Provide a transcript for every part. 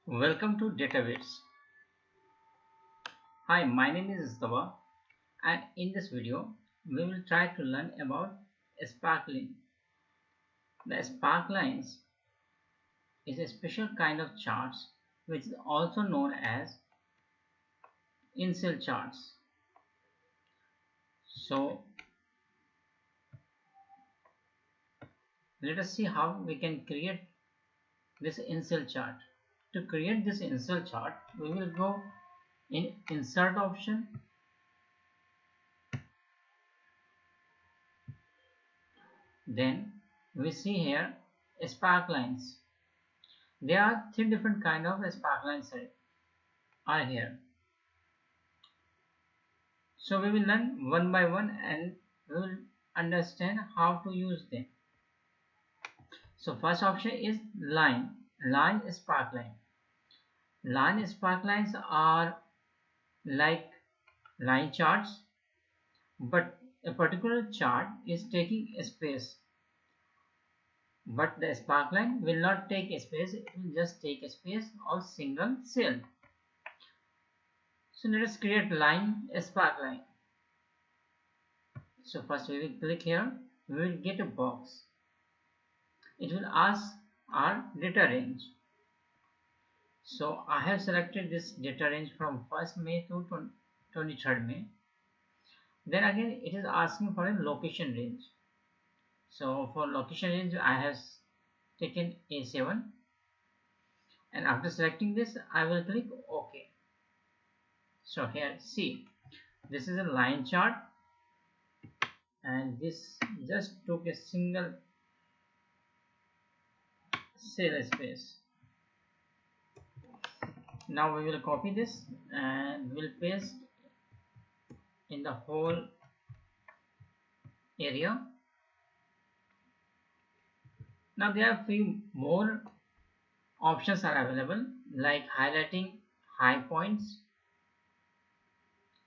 Welcome to DataWitzz. Hi, my name is Istava, and in this video, we will try to learn about sparkling. The sparklines is a special kind of charts which is also known as in-cell charts. So, let us see how we can create this in-cell chart. To create this in-cell chart, we will go in Insert option. Then we see here sparklines. There are three different kind of sparklines are here. So we will learn one by one and we will understand how to use them. So first option is line sparkline. Line sparklines are like line charts, but a particular chart is taking a space. But the sparkline will not take a space, it will just take a space of single cell. So let us create line sparkline. So first we will click here, we will get a box. It will ask our data range. So I have selected this data range from 1st May to 23rd May. Then again it is asking for a location range. So for location range I have taken A7, and after selecting this I will click OK. So here see, this is a line chart and this just took a single cell space. Now we will copy this and we will paste in the whole area. Now there are few more options are available, like highlighting high points,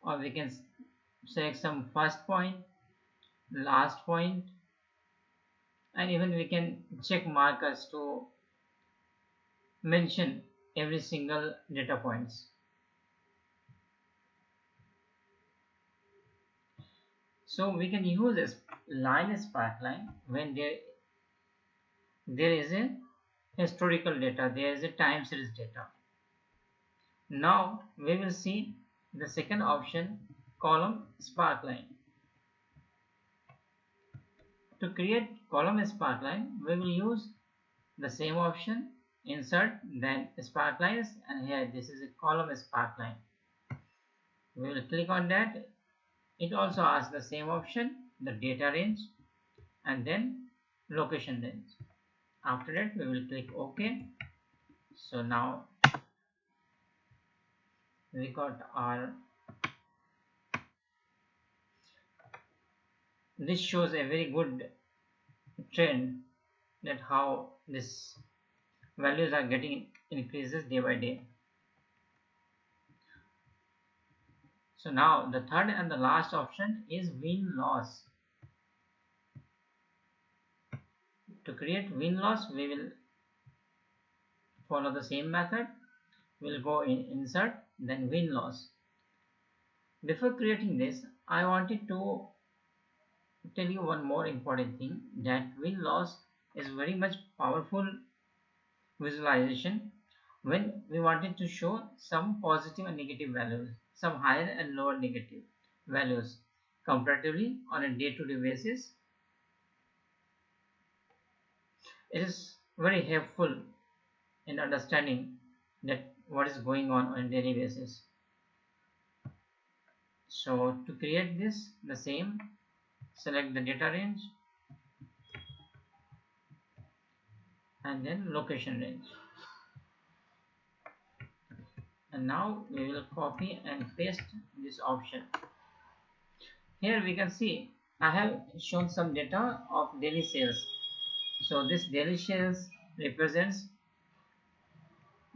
or we can select some first point, last point, and even we can check markers to mention every single data points. So we can use this line sparkline when there is a historical data, there is a time series data. Now we will see the second option, column sparkline. To create column sparkline, we will use the same option, insert, then sparklines, and here this is a column sparkline. We will click on that. It also asks the same option, the data range, and then location range. After that we will click OK. So now we got our, this shows a very good trend that how this values are getting increases day by day. So now the third and the last option is win loss. To create win loss, we will follow the same method. We'll go in insert, then win loss. Before creating this, I wanted to tell you one more important thing, that win loss is very much powerful visualization when we wanted to show some positive and negative values, some higher and lower negative values comparatively on a day-to-day basis. It is very helpful in understanding that what is going on a daily basis. So to create this, the same, select the data range and then location range, and now we will copy and paste this option. Here we can see I have shown some data of daily sales. So this daily sales represents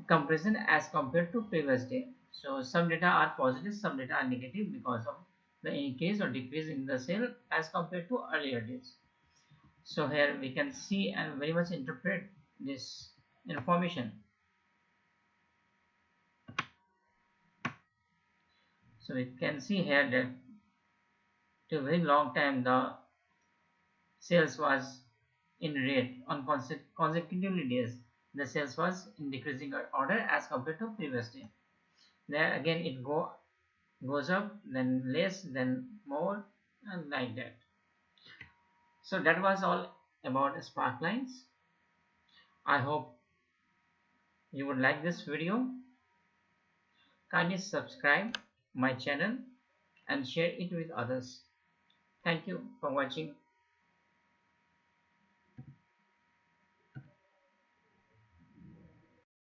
comparison as compared to previous day. So some data are positive, some data are negative because of the increase or decrease in the sale as compared to earlier days. So here we can see and very much interpret this information. So we can see here that to a very long time the sales was in red on consecutively days. The sales was in decreasing order as compared to previous day. There again it goes up, then less, then more, and like that. So that was all about Sparklines. I hope you would like this video. Kindly subscribe my channel and share it with others. Thank you for watching.